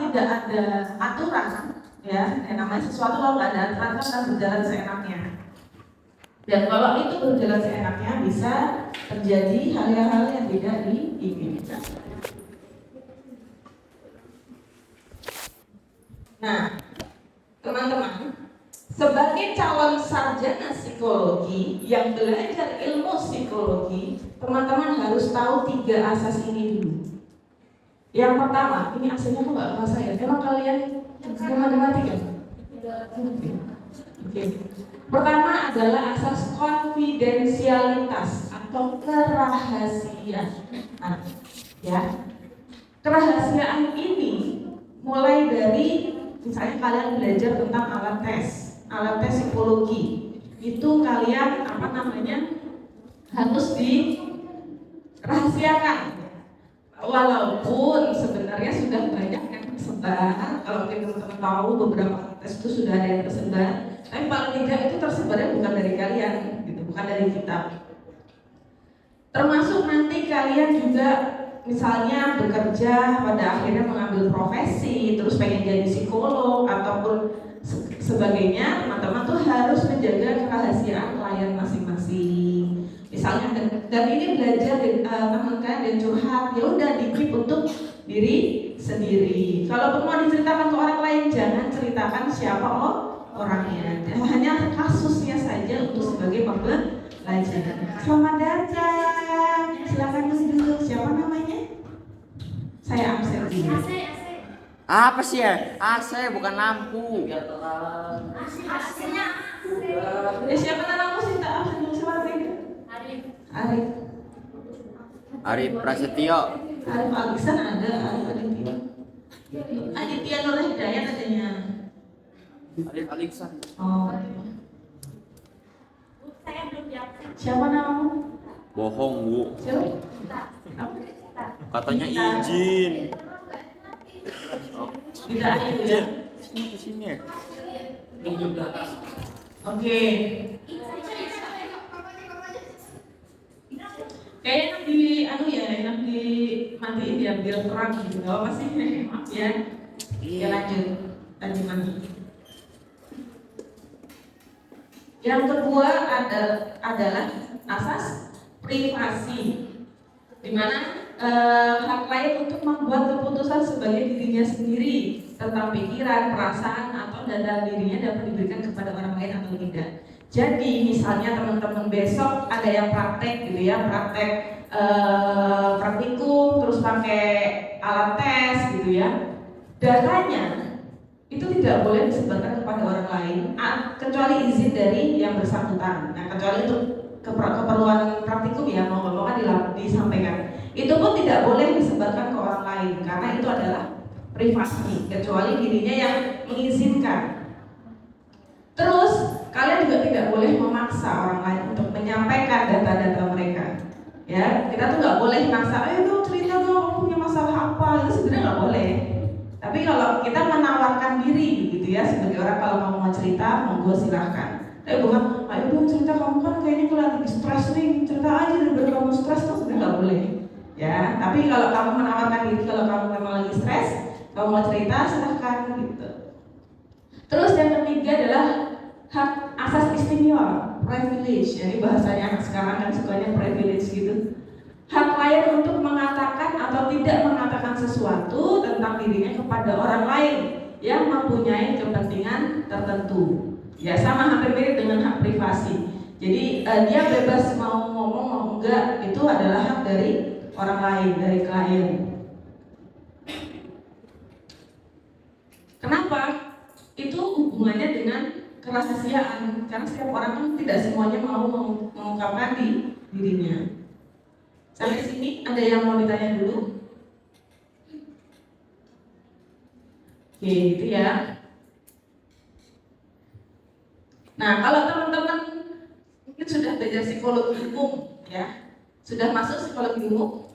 tidak ada aturan, ya, yang namanya sesuatu kalau nggak ada aturan kan akan berjalan seenaknya. Dan kalau itu berjalan seenaknya bisa terjadi hal-hal yang tidak diinginkan. Nah, teman-teman, sebagai calon sarjana psikologi yang belajar ilmu psikologi, teman-teman harus tahu 3 asas ini dulu. Yang pertama, ini aslinya kok nggak kerasa ya? Emang kalian matematika? Oke. Pertama adalah asas konfidensialitas atau kerahasiaan. Ya, kerahasiaan ini mulai dari misalnya kalian belajar tentang alat tes psikologi, itu kalian harus dirahasiakan. Walaupun sebenarnya sudah banyak yang tersebar, kalau teman-teman tahu beberapa tes itu sudah ada yang tersebar, tapi paling tidak itu tersebarnya bukan dari kalian, gitu, bukan dari kita. Termasuk nanti kalian juga misalnya bekerja pada akhirnya mengambil profesi, terus pengen jadi psikolog ataupun sebagainya, teman-teman tuh harus menjaga kerahasiaan klien masing-masing. Misalnya dan ini belajar teman kalian dan curhat, ya udah dikip untuk diri sendiri. Kalau mau diceritakan ke orang lain, jangan ceritakan siapa orangnya, hanya kasusnya saja untuk sebagai pembelajaran. Selamat datang, silakan duduk. Siapa namanya? Saya absen dulu. Apa sih ya? AC bukan lampu. AC-nya. Siapa namamu sih? Tak absen dulu. Siapa namanya? Arif. Arif Prasetyo. Arif Alisan ada. Aditya Nur Hidayat adanya. Arif Alisan. Oh. Siapa namamu? Bohong, Bu. Siapa? Katanya izin. Tidak ada ya? Sini ke sini. Oke. Kayaknya enak dimatiin ya biar terang gitu. Gak apa sih? Maaf ya. Ya lanjut. Mandi. Yang kedua adalah asas privasi, di mana hak lain untuk membuat keputusan sebagai dirinya sendiri tentang pikiran, perasaan, atau data dirinya dapat diberikan kepada orang lain atau tidak. Jadi misalnya teman-teman besok ada yang praktek gitu ya, praktikum terus pakai alat tes gitu ya, datanya itu tidak boleh disebarkan kepada orang lain kecuali izin dari yang bersangkutan. Nah, kecuali untuk keperluan praktikum ya mau kan disampaikan. Itu pun tidak boleh disebarkan ke orang lain karena itu adalah privasi, kecuali dirinya yang mengizinkan. Terus kalian juga tidak boleh memaksa orang lain untuk menyampaikan data-data mereka. Ya, kita tuh nggak boleh maksa, ayo dong cerita dong, kamu punya masalah apa? Itu sebenarnya nggak boleh. Tapi kalau kita menawarkan diri gitu ya, sebagai orang, kalau kamu mau cerita, monggo silahkan. Tapi bukan, ayo dong cerita, kamu kan kayaknya kalau lagi stres nih, cerita aja daripada kamu stres, tuh sebenarnya nggak boleh. Ya, tapi kalau kamu menawarkan diri, kalau kamu memang lagi stres, kamu mau cerita, silahkan gitu. Terus yang ketiga adalah hak asas istimewa, privilege. Jadi bahasanya anak sekarang kan sukanya privilege gitu. Hak lain untuk mengatakan atau tidak mengatakan sesuatu tentang dirinya kepada orang lain yang mempunyai kepentingan tertentu. Ya, sama hampir mirip dengan hak privasi. Jadi dia bebas mau ngomong mau enggak, itu adalah hak dari orang lain, dari klien. Kenapa? Itu hubungannya dengan kerahasiaan, karena setiap orang kan tidak semuanya mau mengungkapkan dirinya. Sampai sini ada yang mau ditanya dulu? Oke, gitu ya. Nah, kalau teman-teman mungkin sudah belajar psikologi umum, ya, sudah masuk psikologi umum.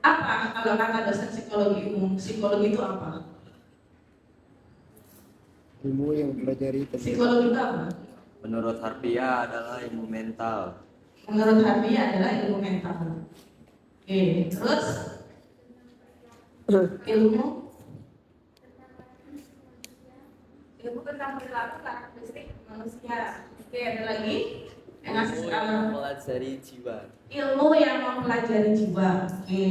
Apa kalau kata dosen psikologi umum? Psikologi itu apa? Ilmu yang mempelajari psikologi itu apa? Menurut harfiah adalah ilmu mental. Menurut harfiah adalah ilmu mental. Oke, terus ilmu tentang perilaku karakteristik manusia. Oke, ada lagi yang ngasih Mempelajari jiwa. ilmu yang mempelajari jiwa. Oke,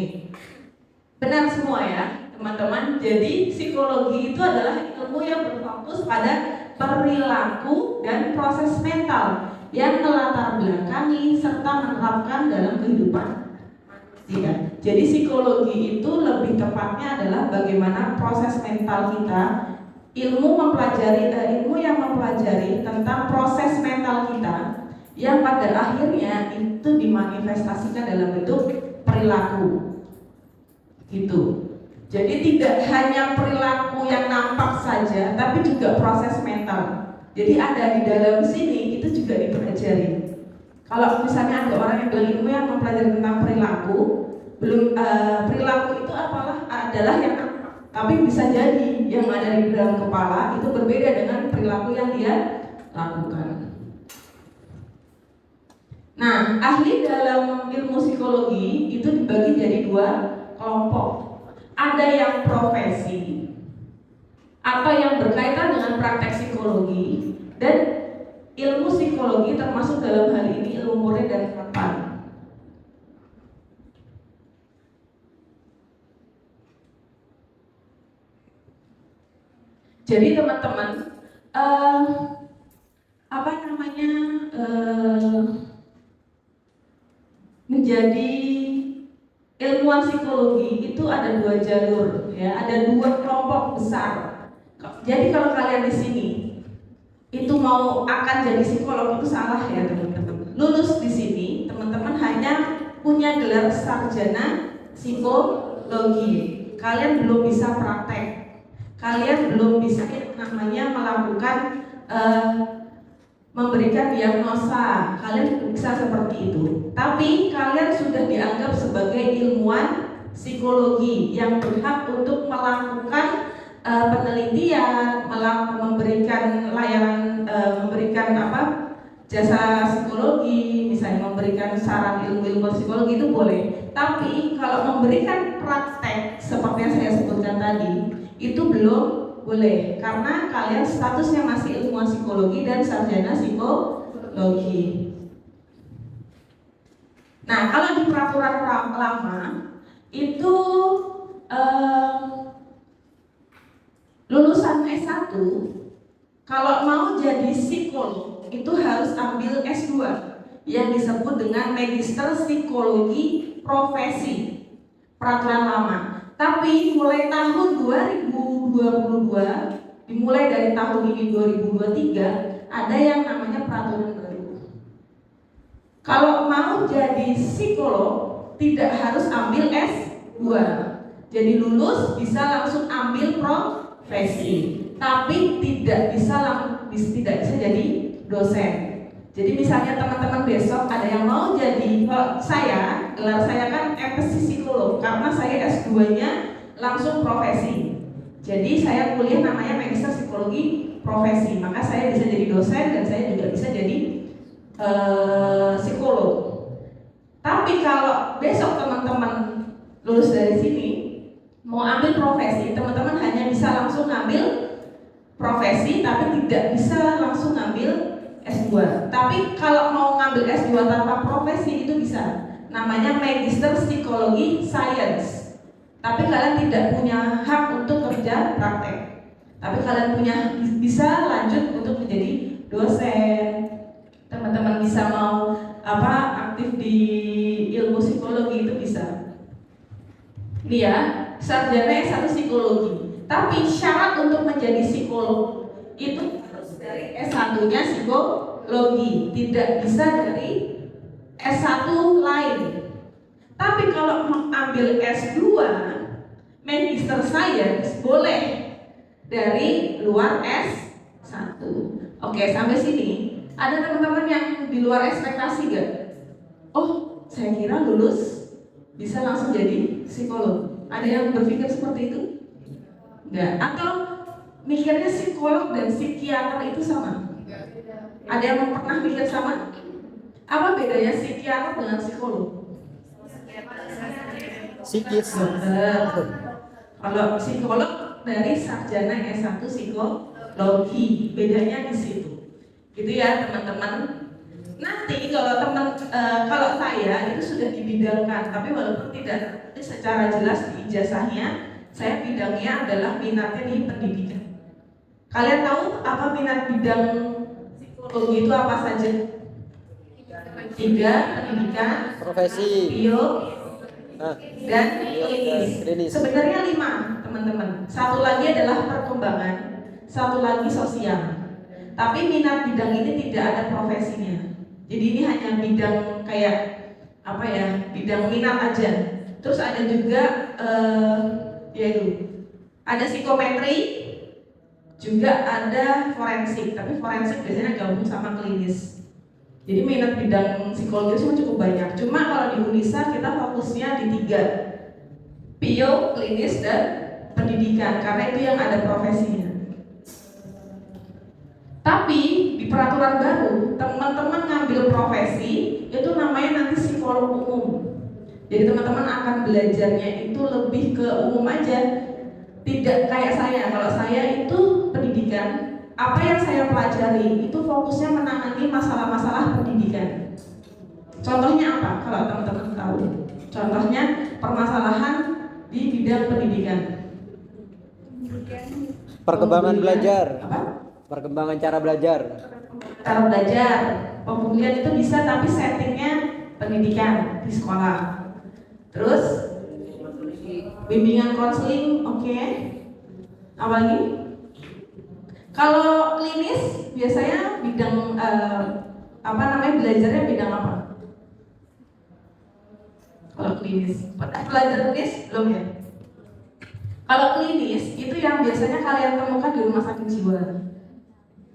benar semua ya teman-teman. Jadi psikologi itu adalah ilmu yang berfokus pada perilaku dan proses mental yang melatar belakangi serta menerapkan dalam kehidupan manusia. Jadi psikologi itu lebih tepatnya adalah bagaimana proses mental kita, ilmu yang mempelajari tentang proses mental kita yang pada akhirnya itu dimanifestasikan dalam bentuk perilaku. Gitu. Jadi tidak hanya perilaku yang nampak saja, tapi juga proses mental. Jadi ada di dalam sini itu juga dipelajari. Kalau misalnya ada orang yang bilang ilmu yang mempelajari tentang perilaku, belum perilaku itu adalah yang nampak, tapi bisa jadi yang ada di dalam kepala itu berbeda dengan perilaku yang dia lakukan. Nah, ahli dalam ilmu psikologi itu dibagi jadi dua kelompok. Ada yang profesi atau yang berkaitan dengan praktek psikologi, dan ilmu psikologi termasuk dalam hal ini ilmu murni dan harapan. Jadi teman-teman, menjadi ilmuwan psikologi itu ada dua jalur, ya, ada dua kelompok besar. Jadi kalau kalian di sini itu mau akan jadi psikolog itu salah ya teman-teman. Lulus di sini teman-teman hanya punya gelar sarjana psikologi. Kalian belum bisa praktek. Kalian belum bisa namanya melakukan memberikan diagnosa. Kalian bisa seperti itu. Tapi kalian sudah dianggap sebagai ilmuwan psikologi yang berhak untuk melakukan penelitian, memberikan layanan, jasa psikologi, misalnya memberikan saran ilmu psikologi itu boleh. Tapi kalau memberikan praktek seperti yang saya sebutkan tadi itu belum boleh, karena kalian statusnya masih ilmuwan psikologi dan sarjana psikologi. Nah, kalau di peraturan lama itu lulusan S1 kalau mau jadi psikolog itu harus ambil S2 yang disebut dengan Magister Psikologi Profesi, peraturan lama. Tapi mulai tahun 2022, dimulai dari tahun ini 2023, ada yang namanya peraturan baru. Kalau mau jadi psikolog tidak harus ambil S2. Jadi lulus bisa langsung ambil profesi, tapi tidak bisa jadi dosen. Jadi misalnya teman-teman besok ada yang mau jadi, saya, gelar saya kan MPsI psikolog karena saya S2-nya langsung profesi. Jadi saya kuliah namanya Magister Psikologi Profesi, maka saya bisa jadi dosen dan saya juga bisa jadi psikolog. Tapi kalau besok teman-teman lulus dari sini mau ambil profesi, teman-teman hanya bisa langsung ngambil profesi tapi tidak bisa langsung ngambil S2. Tapi kalau mau ngambil S2 tanpa profesi itu bisa. Namanya Magister Psikologi Science. Tapi kalian tidak punya hak untuk kerja praktek. Tapi kalian bisa lanjut untuk menjadi dosen. Teman-teman bisa mau aktif di ilmu psikologi itu bisa. Ini ya, sarjana S1 psikologi. Tapi syarat untuk menjadi psikolog itu dari S1-nya psikologi, tidak bisa dari S1 lain. Tapi kalau mengambil S2 Magister Science boleh dari luar S1. Oke, sampai sini ada teman-teman yang di luar ekspektasi gak? Oh, saya kira lulus bisa langsung jadi psikolog. Ada yang berpikir seperti itu? Enggak. Atau mikirnya psikolog dan psikiater itu sama? Ada yang pernah mikir sama? Apa bedanya psikiater dengan psikolog? Psikis. Kalau psikolog dari sarjana S1 psikologi, psikologi. Bedanya di situ. Gitu ya teman-teman. Nanti kalau saya itu sudah dibidangkan, tapi walaupun tidak secara jelas di ijazahnya, saya bidangnya adalah minatnya di pendidikan. Kalian tahu apa minat bidang psikologi itu apa saja? 3, pendidikan, Profesi. bio, Nah, dan klinis. klinis. Sebenarnya 5 teman-teman. Satu lagi adalah perkembangan, satu lagi sosial. Tapi minat bidang ini tidak ada profesinya. Jadi ini hanya bidang kayak apa ya, bidang minat aja. Terus ada juga yaitu ada psikometri, juga ada forensik. Tapi forensik biasanya gabung sama klinis. Jadi minat bidang psikologi itu cukup banyak. Cuma kalau di Unisa kita fokusnya di 3, bio, klinis, dan pendidikan, karena itu yang ada profesinya. Tapi di peraturan baru, teman-teman ngambil profesi itu namanya nanti psikolog umum. Jadi teman-teman akan belajarnya itu lebih ke umum aja. Tidak kayak saya. Kalau saya itu pendidikan, apa yang saya pelajari itu fokusnya menangani masalah-masalah pendidikan. Contohnya apa? Kalau teman-teman tahu. Contohnya permasalahan di bidang pendidikan. Perkembangan belajar. Apa? Perkembangan cara belajar. Cara belajar, pembulian itu bisa, tapi settingnya pendidikan di sekolah. Terus bimbingan konseling, oke. Apa lagi? Kalau klinis biasanya bidang belajarnya bidang apa? Kalau klinis, pernah belajar klinis belum ya? Kalau klinis itu yang biasanya kalian temukan di rumah sakit jiwa.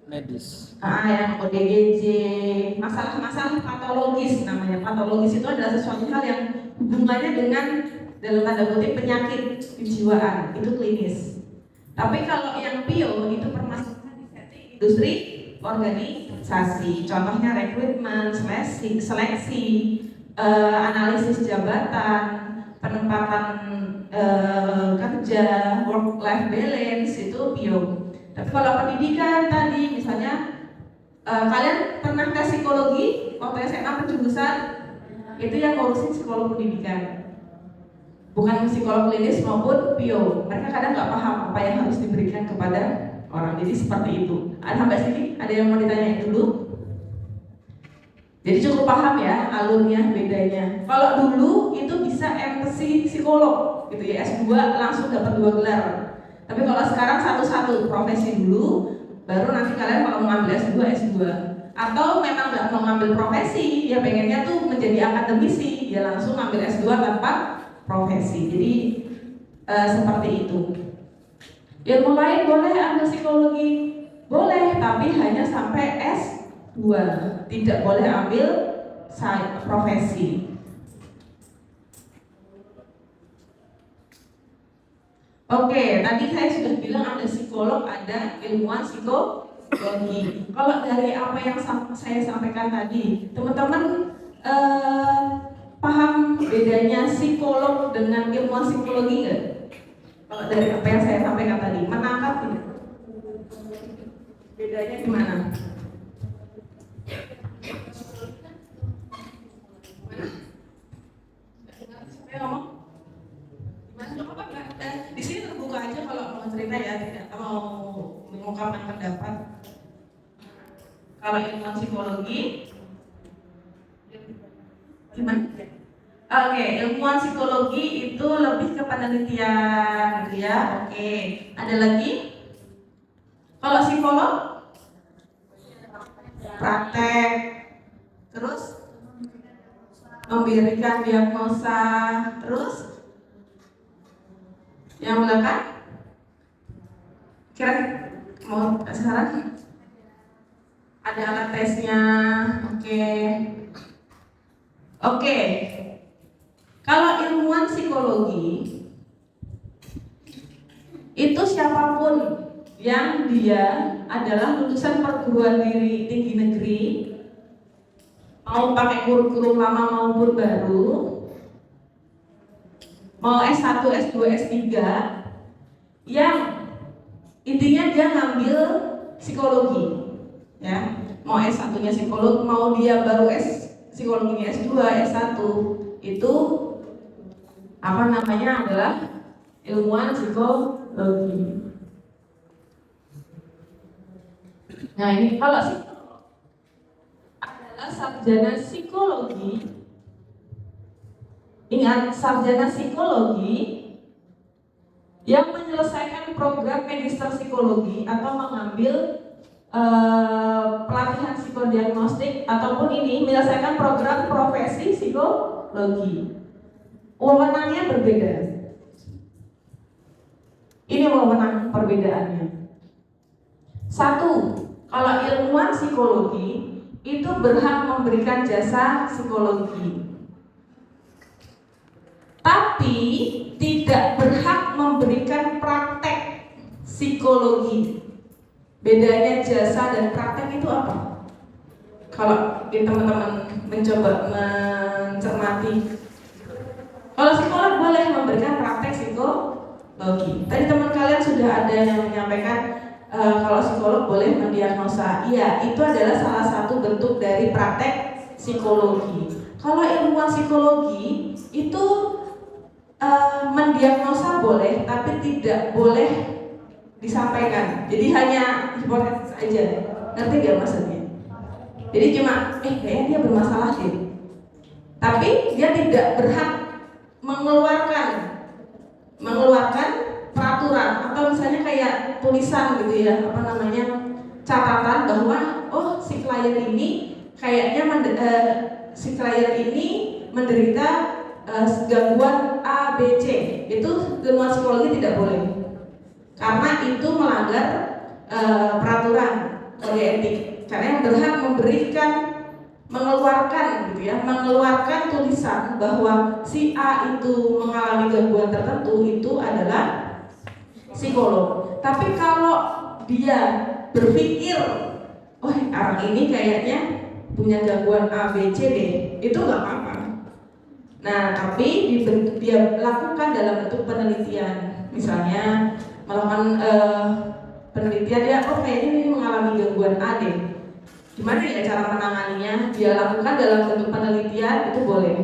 Medis. Yang ODGJ, masalah-masalah patologis namanya. Patologis itu adalah sesuatu hal yang hubungannya dengan dalam tanda kutip penyakit kejiwaan, itu klinis. Tapi kalau yang bio itu permasalahan di setting industri organisasi. Contohnya rekrutmen, seleksi, analisis jabatan, penempatan kerja, work life balance, itu bio. Tapi kalau pendidikan tadi misalnya kalian pernah tes psikologi waktu SMA penjurusan, itu yang ngurusin psikolog pendidikan, bukan psikolog klinis maupun bio. Mereka kadang nggak paham apa yang harus diberikan kepada orang. Jadi seperti itu. Ada sampai sini ada yang mau ditanyain dulu? Jadi cukup paham ya alurnya, bedanya. Kalau dulu itu bisa MPsy psikolog gitu ya, S2 langsung dapat 2 gelar. Tapi kalau sekarang satu-satu profesi dulu, baru nanti kalian kalau mau ngambil S2, S2. Atau memang nggak mau ngambil profesi, ya pengennya tuh menjadi akademisi, ya langsung ngambil S2 tanpa profesi. Jadi seperti itu. Ilmu lain boleh ambil psikologi, boleh, tapi hanya sampai S2, tidak boleh ambil profesi. Oke, tadi saya sudah bilang ada psikolog, ada ilmuwan psikologi. Kalau dari apa yang saya sampaikan tadi, teman-teman paham bedanya psikolog dengan ilmuwan psikologi nggak? Kalau dari apa yang saya sampaikan tadi, menangkap tidak? Bedanya gimana? Saya ngomong? Di sini terbuka aja kalau mau cerita ya, tidak mau mengungkapkan pendapat. Kalau ilmu psikologi, gimana? Oke, ilmuwan psikologi itu lebih ke penelitian, gitu ya. Oke, ada lagi? Kalau psikolog, praktek, terus memberikan diagnosa, terus yang belakang, kira mau sekarang ada alat tesnya, oke. Kalau ilmuwan psikologi itu siapapun yang dia adalah lulusan perguruan tinggi negeri, mau pakai kurikulum lama maupun baru, mau S1, S2, S3, yang intinya dia ngambil psikologi, ya. Mau S1-nya psikolog, mau dia baru psikologinya S2, S1, itu apa namanya adalah ilmuwan psikologi. Nah ini kalau psikolog adalah sarjana psikologi. Ingat, sarjana psikologi yang menyelesaikan program magister psikologi atau mengambil pelatihan psikodiagnostik ataupun ini menyelesaikan program profesi psikologi. Wewenangnya berbeda. Ini wewenang perbedaannya. Satu, kalau ilmuwan psikologi itu berhak memberikan jasa psikologi, tapi tidak berhak memberikan praktek psikologi. Bedanya jasa dan praktek itu apa? Kalau teman-teman mencoba mencermati, kalau psikolog boleh memberikan praktek psikologi. Tadi teman kalian sudah ada yang menyampaikan kalau psikolog boleh mendiagnosa. Iya, itu adalah salah satu bentuk dari praktek psikologi. Kalau ilmuwan psikologi itu mendiagnosa boleh, tapi tidak boleh disampaikan. Jadi hanya hipotesis aja. Ngerti gak maksudnya? Jadi cuma kayaknya dia bermasalah deh. Tapi dia tidak berhak mengeluarkan peraturan atau misalnya kayak tulisan gitu ya, apa namanya, catatan bahwa si klien ini kayaknya si klien ini menderita gangguan A, B, C. Itu ilmuwan psikologi tidak boleh. Karena itu melanggar peraturan kode etik. Karena yang berhak mengeluarkan tulisan bahwa si A itu mengalami gangguan tertentu itu adalah psikolog. Tapi kalau dia berpikir, orang ini kayaknya punya gangguan A, B, C, D, itu nggak apa-apa. Nah, tapi dia lakukan dalam bentuk penelitian, misalnya melakukan penelitian dia, kayaknya ini mengalami gangguan A deh. Gimana ya cara menanganinya? Dia lakukan dalam bentuk penelitian, itu boleh.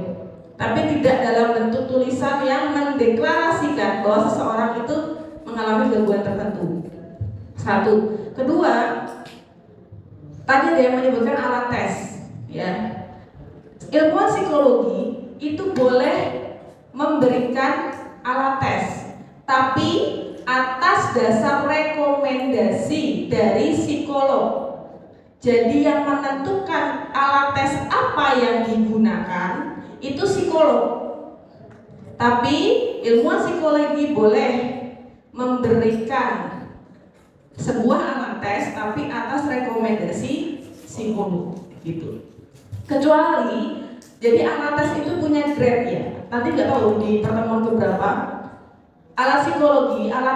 Tapi tidak dalam bentuk tulisan yang mendeklarasikan bahwa seseorang itu mengalami gangguan tertentu. Satu. Kedua, tadi ada yang menyebutkan alat tes, ya. Ilmuwan psikologi itu boleh memberikan alat tes, tapi atas dasar rekomendasi dari psikolog. Jadi yang menentukan alat tes apa yang digunakan itu psikolog. Tapi ilmuwan psikologi boleh memberikan sebuah alat tes tapi atas rekomendasi psikolog gitu. Kecuali jadi alat tes itu punya grade ya. Nanti nggak tahu di pertemuan keberapa. Alat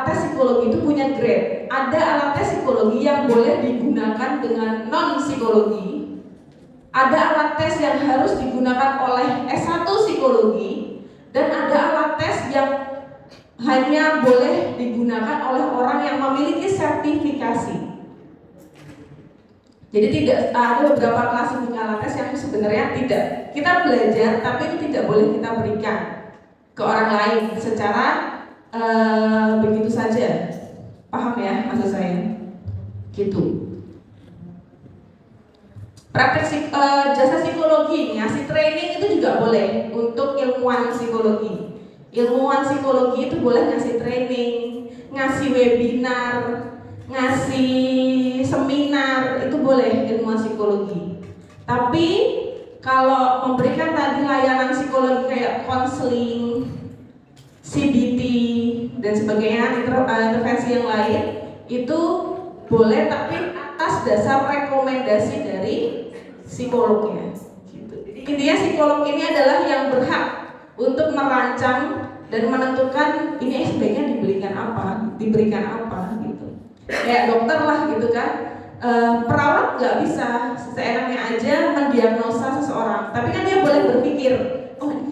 tes psikologi itu punya grade. Ada alat tes psikologi yang boleh digunakan dengan non psikologi. Ada alat tes yang harus digunakan oleh S1 psikologi, dan ada alat tes yang hanya boleh digunakan oleh orang yang memiliki sertifikasi. Jadi tidak ada beberapa klasifikasi alat tes yang sebenarnya tidak kita belajar, tapi itu tidak boleh kita berikan ke orang lain secara begitu saja. Paham ya maksud saya? Gitu. Praktek jasa psikologi, ngasih training itu juga boleh untuk ilmuwan psikologi. Ilmuwan psikologi itu boleh ngasih training, ngasih webinar, ngasih seminar, itu boleh ilmuwan psikologi. Tapi kalau memberikan tadi layanan psikologi kayak konseling, CBT dan sebagainya, intervensi yang lain itu boleh, tapi atas dasar rekomendasi dari psikolognya gitu. Intinya psikolog ini adalah yang berhak untuk merancang dan menentukan ini sebaiknya diberikan apa gitu. Kayak dokter lah gitu kan. Perawat nggak bisa seenaknya aja mendiagnosa seseorang, tapi kan dia boleh berpikir,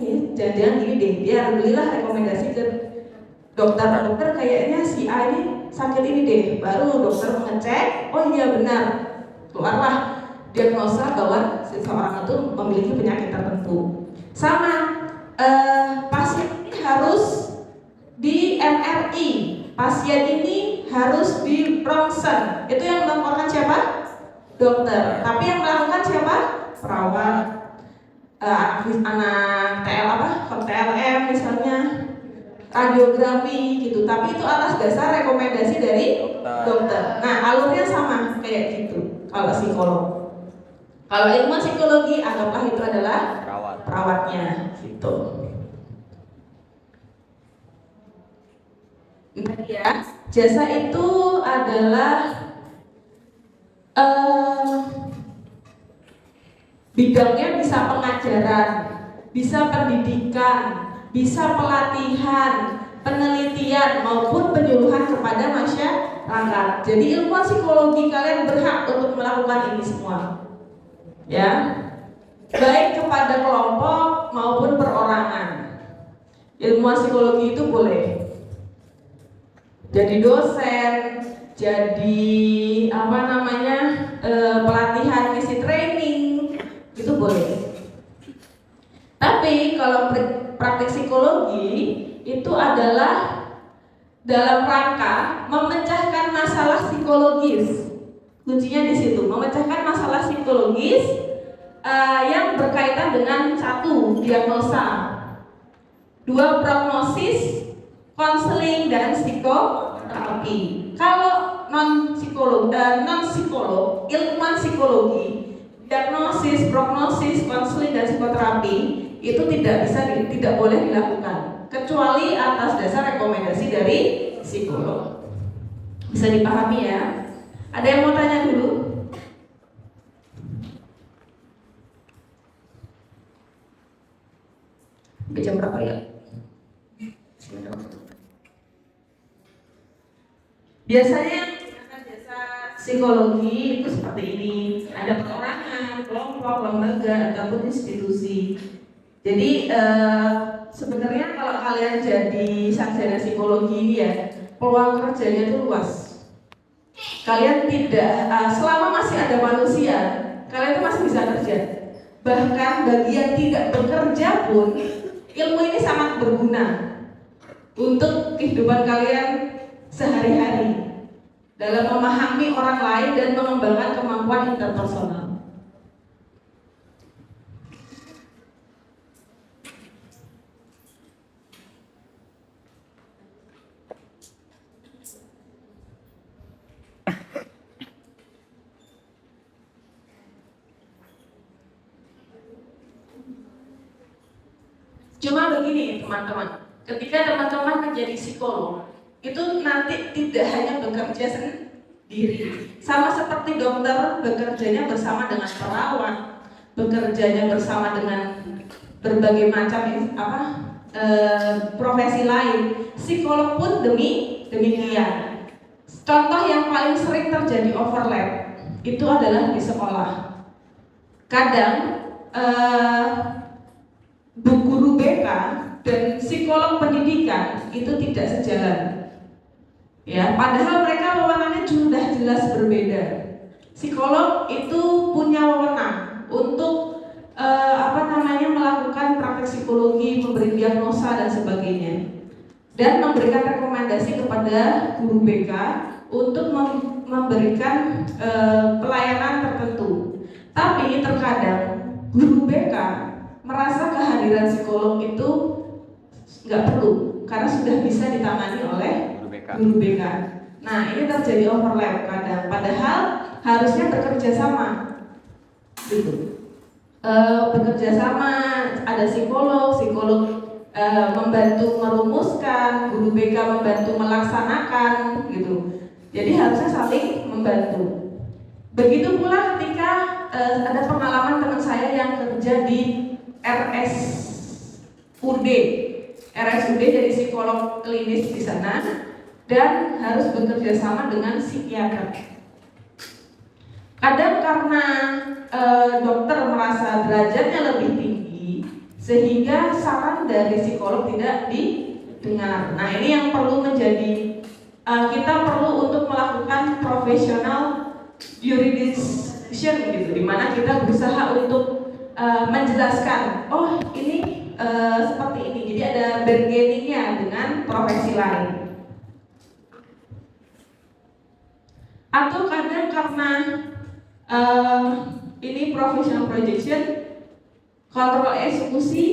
ini jangan-jangan gini deh, dia belilah rekomendasi ke dokter kayaknya si A ini sakit ini deh. Baru dokter mengecek, oh iya benar, keluarlah diagnosa bahwa seseorang itu memiliki penyakit tertentu. Sama, pasien ini harus di MRI, pasien ini harus di ronsen. Itu yang melakukan siapa? Dokter. Tapi yang melakukan siapa? Perawat. Anak TLM misalnya, radiografi gitu. Tapi itu atas dasar rekomendasi dari dokter. Nah, alurnya sama kayak gitu kalau psikolog. Kalau ilmu psikologi, anggaplah itu adalah perawatnya gitu. Ya, jasa itu adalah bidangnya bisa pengajaran, bisa pendidikan, bisa pelatihan, penelitian maupun penyuluhan kepada masyarakat. Jadi ilmu psikologi kalian berhak untuk melakukan ini semua, ya, baik kepada kelompok maupun perorangan. Ilmu psikologi itu boleh jadi dosen, jadi pelatihan, isi training, itu boleh. Tapi kalau praktik psikologi itu adalah dalam rangka memecahkan masalah psikologis. Kuncinya di situ, memecahkan masalah psikologis yang berkaitan dengan 1, diagnosa, 2, prognosis, konseling, dan psikoterapi. Kalau non psikolog, ilmuwan psikologi, diagnosis, prognosis, konseling, dan psikoterapi itu tidak boleh dilakukan kecuali atas dasar rekomendasi dari psikolog. Bisa dipahami ya? Ada yang mau tanya dulu? Jam berapa ya? Biasanya yang menggunakan jasa psikologi itu seperti ini, ada perorangan, kelompok, lembaga, ataupun institusi. Jadi sebenarnya kalau kalian jadi sarjana psikologi ini ya, peluang kerjanya itu luas. Kalian tidak, selama masih ada manusia, kalian itu masih bisa kerja. Bahkan bagi yang tidak bekerja pun, ilmu ini sangat berguna untuk kehidupan kalian sehari-hari dalam memahami orang lain dan mengembangkan kemampuan interpersonal. Cuma begini teman-teman, ketika teman-teman menjadi psikolog, itu nanti tidak hanya bekerja sendiri, sama seperti dokter bekerjanya bersama dengan perawat, bekerjanya bersama dengan berbagai macam profesi lain. Psikolog pun demikian. Contoh yang paling sering terjadi overlap itu adalah di sekolah. Kadang guru BK dan psikolog pendidikan itu tidak sejalan. Ya, padahal mereka wewenangnya sudah jelas berbeda. Psikolog itu punya wewenang untuk melakukan praktek psikologi, memberi diagnosa dan sebagainya, dan memberikan rekomendasi kepada guru BK untuk memberikan pelayanan tertentu. Tapi terkadang guru BK merasa kehadiran psikolog itu nggak perlu karena sudah bisa ditangani oleh guru BK. Nah, ini terjadi overlap kadang, padahal harusnya bekerja sama gitu. Bekerja sama, ada psikolog membantu merumuskan, guru BK membantu melaksanakan gitu. Jadi harusnya saling membantu. Begitu pula ketika ada pengalaman teman saya yang kerja di RSUD jadi psikolog klinis di sana dan harus bekerja sama dengan psikiater. Kadang karena dokter merasa derajatnya lebih tinggi sehingga saran dari psikolog tidak didengar. Nah, ini yang perlu menjadi kita perlu untuk melakukan professional jurisdiction gitu, dimana kita berusaha untuk menjelaskan, oh ini seperti ini, jadi ada bargainingnya dengan profesi lain. Atau kadang karena ini professional projection, kontrol eksekusi,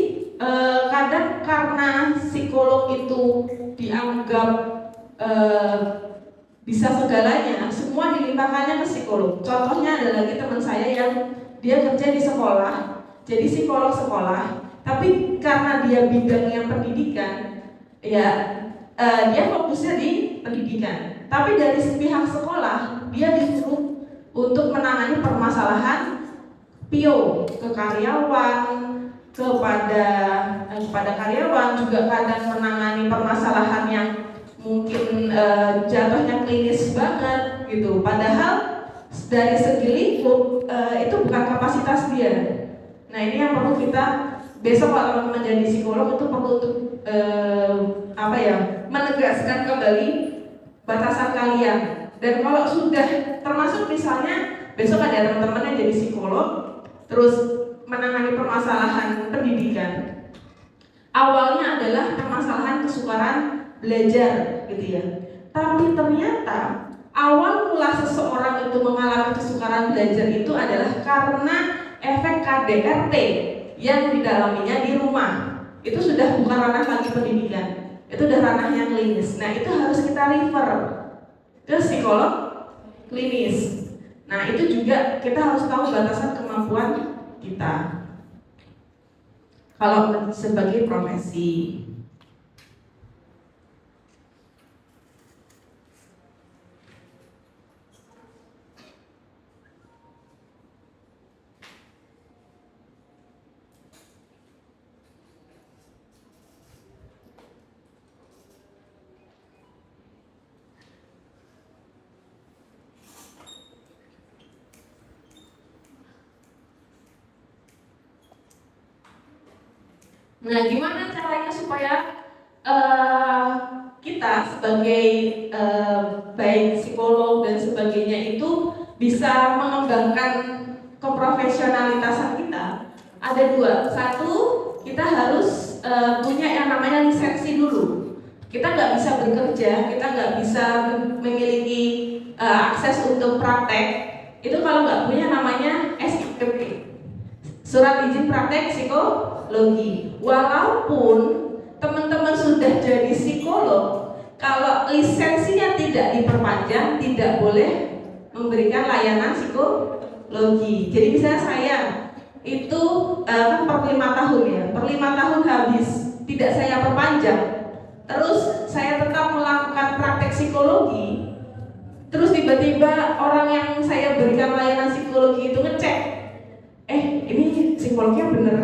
kadang karena psikolog itu dianggap bisa segalanya, semua dilimpahkannya ke psikolog. Contohnya ada lagi teman saya yang dia kerja di sekolah, jadi psikolog sekolah, tapi karena dia bidangnya pendidikan, ya dia fokusnya di pendidikan. Tapi dari pihak sekolah dia disuruh untuk menangani permasalahan PO ke karyawan, kepada karyawan, juga kadang menangani permasalahan yang mungkin jatuhnya klinis banget gitu. Padahal dari segi lingkup itu bukan kapasitas dia. Nah ini yang perlu kita besok kalau teman-teman jadi psikolog itu perlu untuk menegaskan kembali batasan kalian. Dan kalau sudah termasuk misalnya besok ada teman-teman yang jadi psikolog terus menangani permasalahan pendidikan, awalnya adalah permasalahan kesukaran belajar gitu ya. Tapi ternyata awal mula seseorang itu mengalami kesukaran belajar itu adalah karena efek KDRT yang didalaminya di rumah. Itu sudah bukan ranah lagi pendidikan, itu udah ranahnya klinis. Nah itu harus kita refer ke psikolog klinis. Nah itu juga kita harus tahu batasan kemampuan kita kalau sebagai profesi. Nah, gimana caranya supaya kita sebagai baik psikolog dan sebagainya itu bisa mengembangkan keprofesionalitasan kita? Ada dua. Satu, kita harus punya yang namanya lisensi dulu. Kita nggak bisa bekerja, kita nggak bisa memiliki akses untuk praktek itu kalau nggak punya namanya SIPP, surat izin praktek psikologi. Walaupun teman-teman sudah jadi psikolog, kalau lisensinya tidak diperpanjang, tidak boleh memberikan layanan psikologi. Jadi misalnya saya itu kan per 5 tahun ya, per 5 tahun habis, tidak saya perpanjang, terus saya tetap melakukan praktek psikologi, terus tiba-tiba orang yang saya berikan layanan psikologi itu ngecek, ini psikolognya bener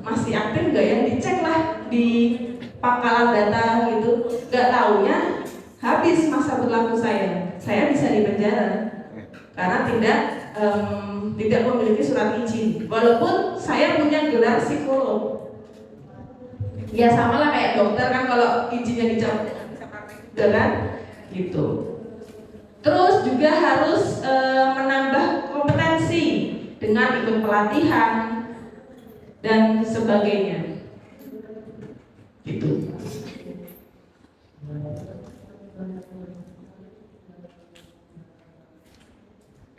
masih aktif nggak ya? Dicek lah di pangkalan data gitu. Nggak taunya habis masa berlaku saya bisa dipenjara karena tidak memiliki surat izin. Walaupun saya punya gelar psikolog. Ya sama lah kayak dokter kan, kalau izinnya dicabut bisa praktek juga kan, gitu. Terus juga harus menambah kompetensi dengan ikut pelatihan dan sebagainya, gitu.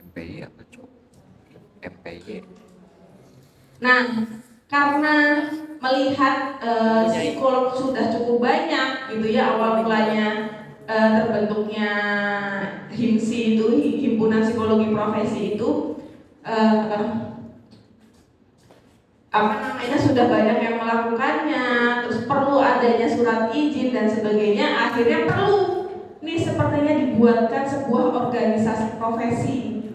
MPY apa cok? MPY. Nah, karena melihat psikolog sudah cukup banyak, gitu ya, awal mulanya terbentuknya HIMSI itu, Himpunan Psikologi Profesi itu, sudah banyak yang melakukannya, terus perlu adanya surat izin dan sebagainya. Akhirnya perlu nih sepertinya dibuatkan sebuah organisasi profesi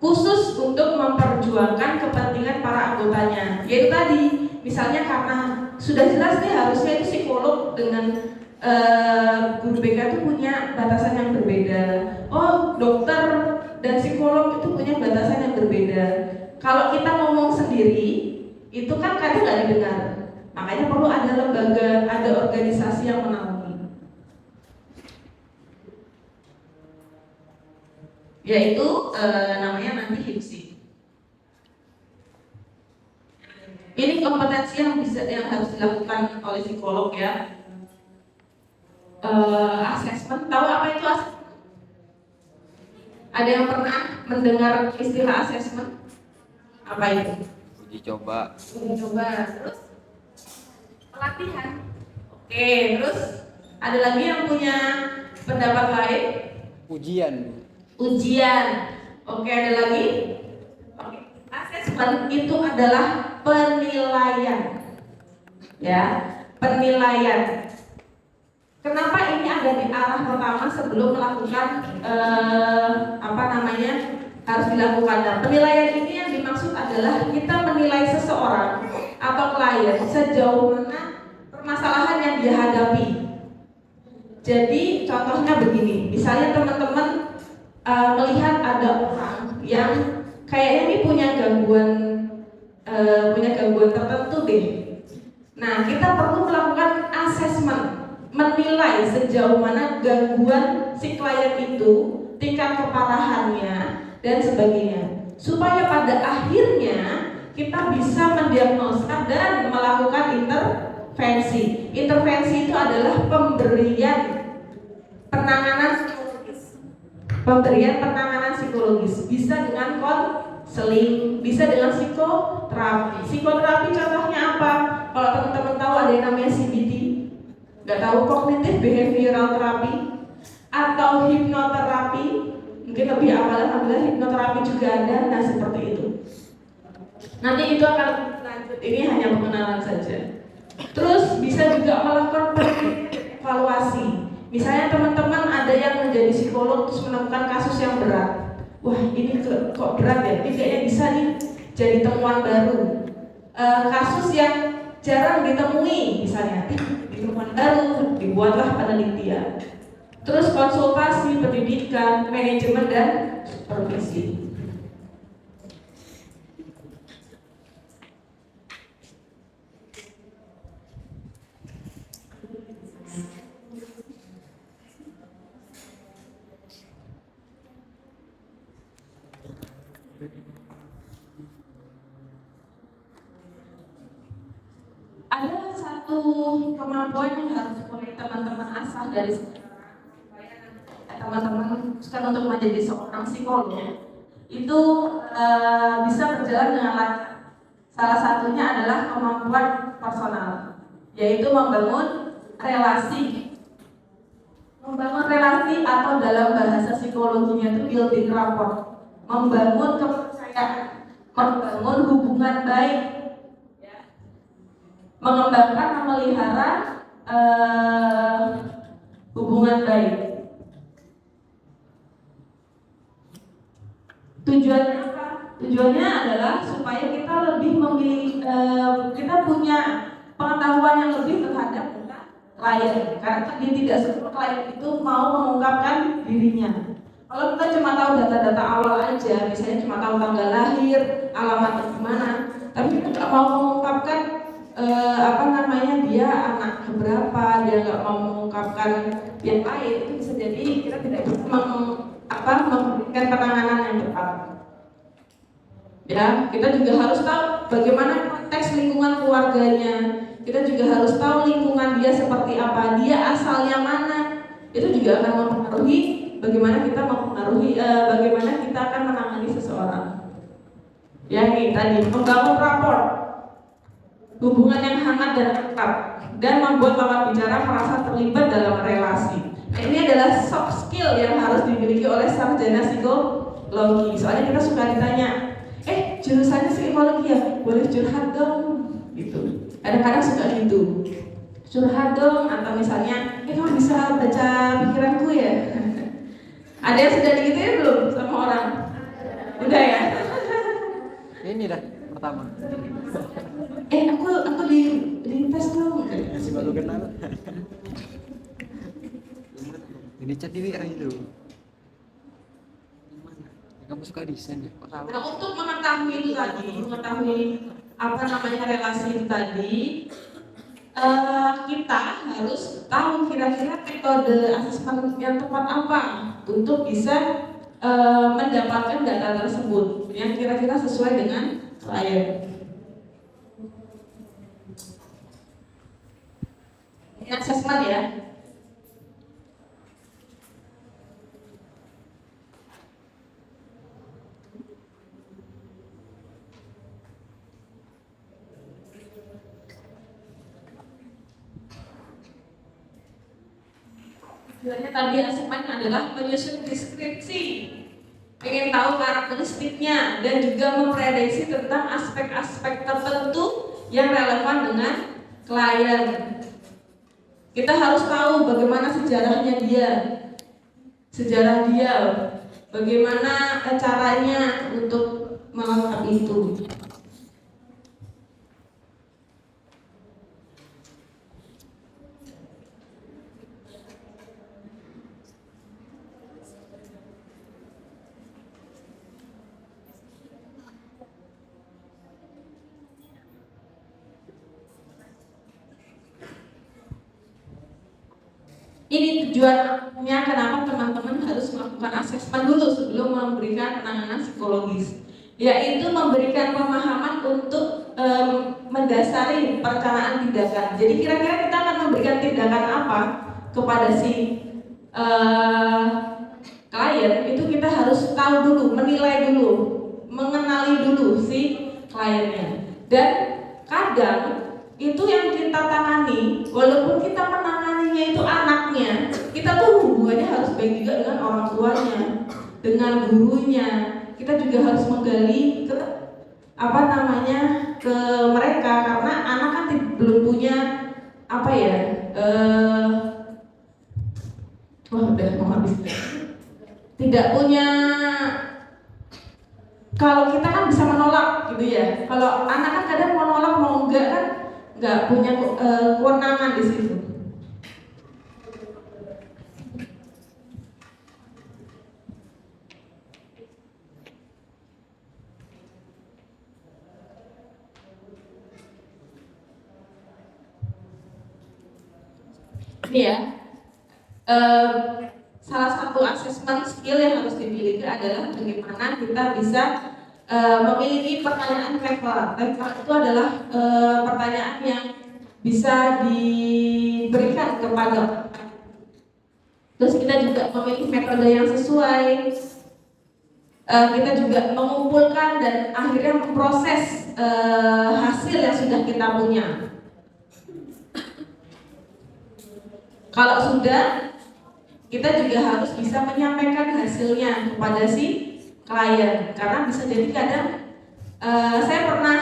khusus untuk memperjuangkan kepentingan para anggotanya. Yaitu tadi, misalnya karena sudah jelas nih harusnya itu psikolog dengan guru BK itu punya batasan yang berbeda. Oh, dokter dan psikolog itu punya batasan yang berbeda. Kalau kita ngomong sendiri, itu kan kadang nggak didengar. Makanya perlu ada lembaga, ada organisasi yang menaungi. yaitu namanya nanti HIPSI. Ini kompetensi yang harus dilakukan oleh psikolog ya. Asesmen, tahu apa itu asesmen? Ada yang pernah mendengar istilah asesmen? Apa itu? Uji coba. Uji coba, terus pelatihan. Oke, terus ada lagi yang punya pendapat lain? Ujian. Ujian. Oke, ada lagi? Oke. Asesmen itu adalah penilaian. Ya, penilaian. Kenapa ini ada di arah pertama sebelum melakukan harus dilakukan? Dan penilaian ini yang dimaksud adalah kita menilai seseorang atau klien sejauh mana permasalahan yang dia hadapi. Jadi contohnya begini, misalnya teman-teman melihat ada orang yang kayaknya ini punya gangguan tertentu deh. Nah, kita perlu melakukan asesmen, menilai sejauh mana gangguan si klien itu, tingkat keparahannya dan sebagainya, supaya pada akhirnya kita bisa mendiagnosa dan melakukan intervensi. Intervensi itu adalah pemberian penanganan psikologis, bisa dengan konseling, bisa dengan psikoterapi. Psikoterapi contohnya apa? Kalau teman-teman tahu ada yang namanya CBT, nggak tahu, kognitif behavioral therapy atau hipnoterapi, mungkin lebih awalan adalah hipnoterapi juga ada. Nah, seperti itu. Nanti itu akan lanjut, ini hanya pengenalan saja. Terus bisa juga melakukan evaluasi. Misalnya teman-teman ada yang menjadi psikolog terus menemukan kasus yang berat. Wah, ini kok berat ya? Kayaknya bisa nih jadi temuan baru. Kasus yang jarang ditemui, misalnya temuan baru, dibuatlah penelitian. Terus konsultasi, pendidikan, manajemen dan supervisi. Ada satu kemampuan yang harus mulai teman-teman asah dari sekarang supaya teman-teman untuk menjadi seorang psikolog itu bisa berjalan dengan lancar. Salah satunya adalah kemampuan personal, yaitu membangun relasi. Membangun relasi atau dalam bahasa psikologinya itu building rapport, membangun kepercayaan, membangun hubungan baik, mengembangkan, memelihara hubungan baik. Tujuannya apa? Tujuannya adalah supaya kita lebih memilih, kita punya pengetahuan yang lebih terhadap klien. Karena tadi tidak semua klien itu mau mengungkapkan dirinya. Kalau kita cuma tahu data-data awal aja, misalnya cuma tahu tanggal lahir, alamat di mana, tapi kita nggak mau mengungkapkan dia anak berapa, dia nggak mau mengungkapkan yang lain, itu bisa jadi kita tidak bisa memberikan penanganan yang tepat. Ya, kita juga harus tahu bagaimana konteks lingkungan keluarganya. Kita juga harus tahu lingkungan dia seperti apa, dia asalnya mana. Itu juga akan mempengaruhi bagaimana kita akan menangani seseorang. Ya, ini tadi membangun rapor, hubungan yang hangat dan akrab, dan membuat lawan bicara merasa terlibat dalam relasi. Nah, ini adalah soft skill yang harus dimiliki oleh sarjana psikologi. Soalnya kita suka ditanya, jurusannya psikologi ya, boleh curhat dong, gitu. Kadang-kadang suka gitu, curhat dong, atau misalnya, kamu bisa baca pikiranku ya. Ada yang sudah digituin belum sama orang? Udah ya? Ini dah pertama. Aku di tes dong. Masih baru kenal. Ini chat di WA itu. Kamu suka desain ya? Nah, untuk mengetahui itu tadi, relasi itu tadi, kita harus tahu kira-kira metode asesmen yang tepat apa untuk bisa mendapatkan data tersebut yang kira-kira sesuai dengan klien. Ini asesmen ya. Tujuannya tadi asesmen adalah menyusun deskripsi, pengen tahu karakteristiknya dan juga memprediksi tentang aspek-aspek tertentu yang relevan dengan klien. Kita harus tahu bagaimana sejarah dia, bagaimana caranya untuk melengkapi itu. Ini tujuannya kenapa teman-teman harus melakukan asesmen dulu sebelum memberikan penanganan psikologis, yaitu memberikan pemahaman untuk mendasari perencanaan tindakan. Jadi kira-kira kita akan memberikan tindakan apa kepada si klien, itu kita harus tahu dulu, menilai dulu, mengenali dulu si kliennya. Dan kadang itu yang kita tangani, walaupun kita menanganinya itu anaknya, kita tuh hubungannya harus baik juga dengan orang tuanya, dengan gurunya. Kita juga harus menggali ke ke mereka, karena anak kan belum punya udah mau habis. Tidak punya, kalau kita kan bisa menolak gitu ya. Kalau anak kan kadang mau nolak mau enggak kan nggak punya kewenangan di situ. Ini ya, salah satu asesmen skill yang harus dimiliki adalah bagaimana kita bisa memiliki pertanyaan referral. Referral itu adalah pertanyaan yang bisa diberikan kepada. Terus kita juga memiliki metode yang sesuai. Kita juga mengumpulkan dan akhirnya memproses hasil yang sudah kita punya. Kalau sudah, kita juga harus bisa menyampaikan hasilnya kepada si klien, karena bisa jadi kadang saya pernah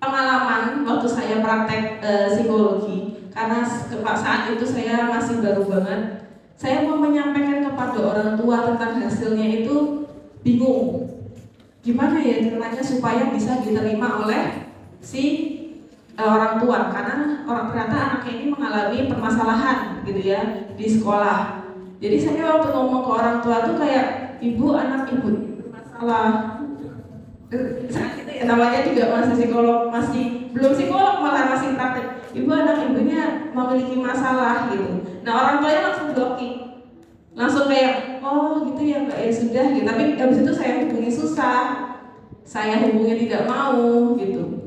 pengalaman waktu saya praktek psikologi, karena saat itu saya masih baru banget. Saya mau menyampaikan kepada orang tua tentang hasilnya itu bingung, gimana ya caranya supaya bisa diterima oleh si orang tua, karena ternyata anaknya ini mengalami permasalahan gitu ya di sekolah. Jadi saya waktu ngomong ke orang tua tuh kayak, ibu, anak ibu bermasalah. Saat itu ya namanya juga masih psikolog, belum psikolog, malah masih praktek. Ibu, anak ibunya memiliki masalah gitu. Nah, orang tuanya langsung blocking, langsung kayak, oh gitu ya mbak, ya sudah gitu. Tapi habis itu saya hubungi susah, saya hubungi tidak mau gitu.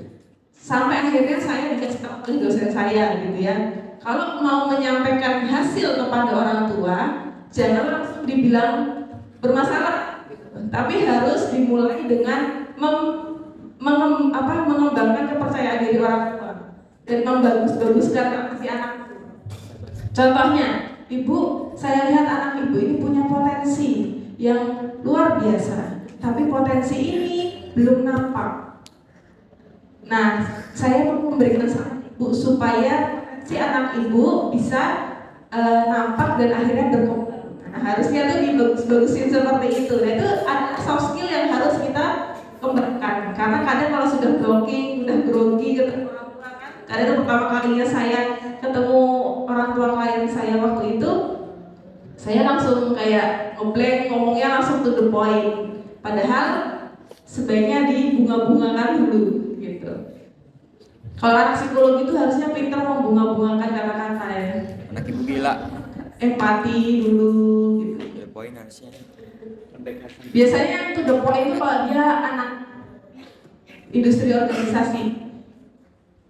Sampai akhirnya saya dikasih tahu oleh dosen saya gitu ya, kalau mau menyampaikan hasil kepada orang tua, jangan langsung dibilang bermasalah gitu. Tapi harus dimulai dengan mengembangkan kepercayaan diri orang tua dan membagus-baguskan si anak. Contohnya, ibu, saya lihat anak ibu ini punya potensi yang luar biasa, tapi potensi ini belum nampak. Nah, saya mau memberikan saran ibu supaya si anak ibu bisa nampak dan akhirnya berkembang. Nah, harusnya tuh dibagus-bagusin seperti itu. Nah, itu ada soft skill yang harus kita kembangkan. Karena kadang kalau sudah blocking, udah grogi ketemu orang tua kan. Karena itu pertama kalinya saya ketemu orang tua klien saya waktu itu, saya langsung kayak ngeblank, ngomongnya langsung to the point. Padahal sebaiknya dibunga-bungakan dulu gitu. Kalau anak psikologi itu harusnya pintar membunga-bungakan kata-kata ya. Anak ibu gila. Empati dulu gitu. point harusnya. Pendekatan. Biasanya yang to the point itu kalau dia anak industri organisasi.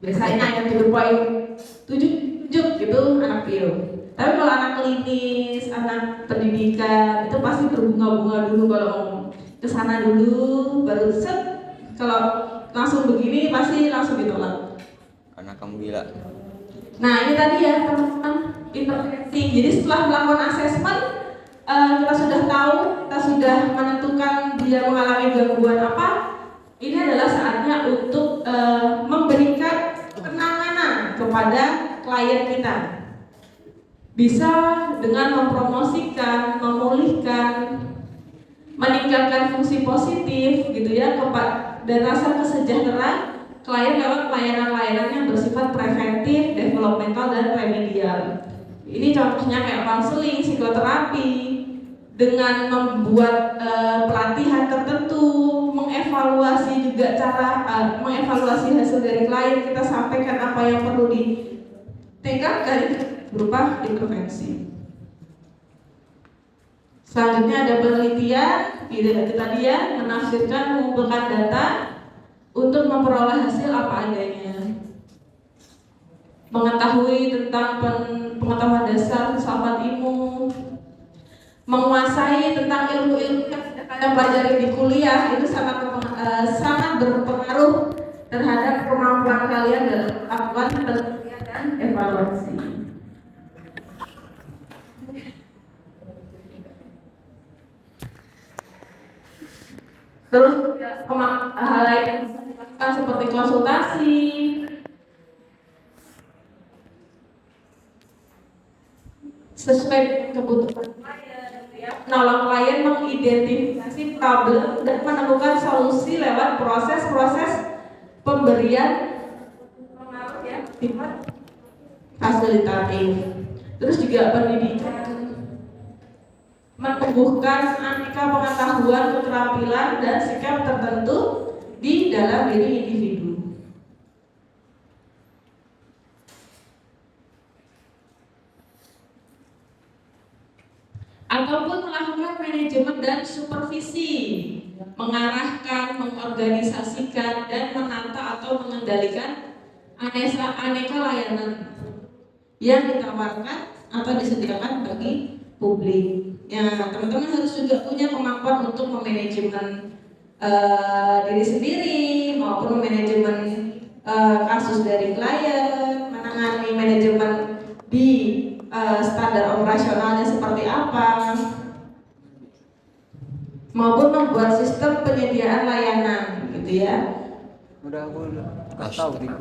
Biasanya yang to the point tujuh gitu anak bio. Tapi kalau anak klinis, anak pendidikan itu pasti berbunga-bunga dulu kalau ngomong kesana dulu, baru set. Kalau langsung begini pasti langsung ditolak. Karena kamu gila. Nah ini tadi ya teman-teman intervensi. Jadi setelah melakukan asesmen kita sudah tahu, kita sudah menentukan dia mengalami gangguan apa. Ini adalah saatnya untuk memberikan penanganan kepada klien kita. Bisa dengan mempromosikan, memulihkan, meningkatkan fungsi positif gitu ya dan rasa kesejahteraan klien lewat layanan-layanan yang bersifat preventif, developmental dan remedial. Ini contohnya kayak konseling, psikoterapi, dengan membuat pelatihan tertentu, mengevaluasi juga cara mengevaluasi hasil dari klien, kita sampaikan apa yang perlu ditingkatkan berupa intervensi. Selanjutnya ada penelitian, itu tadi ya, menafsirkan, mengumpulkan data untuk memperoleh hasil apa adanya. Mengetahui tentang pengetahuan dasar filsafat ilmu, menguasai tentang ilmu-ilmu yang kalian pelajari di kuliah itu sangat berpengaruh terhadap kemampuan kalian dalam melakukan penelitian dan evaluasi. Terus hal lain yang bisa dilakukan seperti konsultasi, sesuai dengan kebutuhan klien, ya. Menolong klien mengidentifikasi problem dan menemukan solusi lewat proses-proses pemberian pengaruh ya, sifat fasilitatif. Terus juga pendidikan, menumbuhkan aneka pengetahuan, keterampilan, dan sikap tertentu di dalam diri individu. Ataupun melakukan manajemen dan supervisi, mengarahkan, mengorganisasikan, dan menata atau mengendalikan aneka layanan yang ditawarkan atau disediakan bagi publik. Ya, teman-teman harus juga punya kemampuan untuk memanajemen diri sendiri maupun memanajemen kasus dari klien, menangani manajemen di standar operasionalnya seperti apa, maupun membuat sistem penyediaan layanan, gitu ya. Udah aku nggak tahu nih.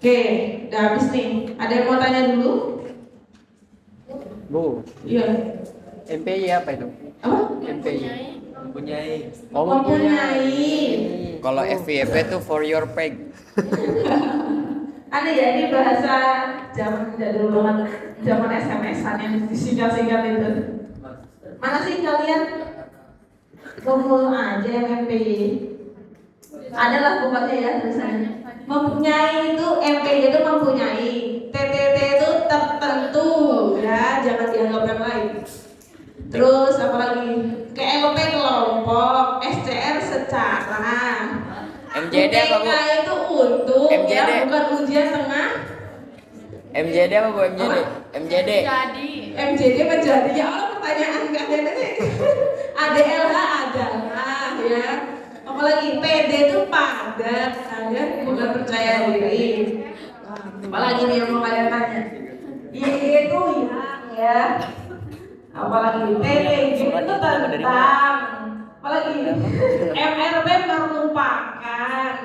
Oke, udah habis nih. Ada yang mau tanya dulu? Bu, Iya. MPI apa itu? Apa? MPI. Mempunyai. Oh, Mempunyai. Kalau FYP itu for your peg. Ada ya, ini bahasa zaman jadul banget, zaman SMS-an yang disingkat-singkat itu. Mana sih kalian? Kumpul aja MPI. Adalah pokoknya ya tulisannya. Mempunyai itu MPI itu mempunyai. TTT itu tertentu ya, jangan dianggap yang lain. Terus apalagi? KLP kelompok, SCR secara. MJD apa Bu? UTK itu untuk MJD. ya, bukan ujian tengah. MJD apa Bu? MJD? MJD. MJD menjadi ya Allah pertanyaan kalian ini. ADLH adalah ya. Apalagi PD itu padat, ya, bukan percaya diri. Apalagi nih yang mau kalian tanya. Itu yang ya. Apalagi PPG itu tentang. Apalagi MRP merupakan.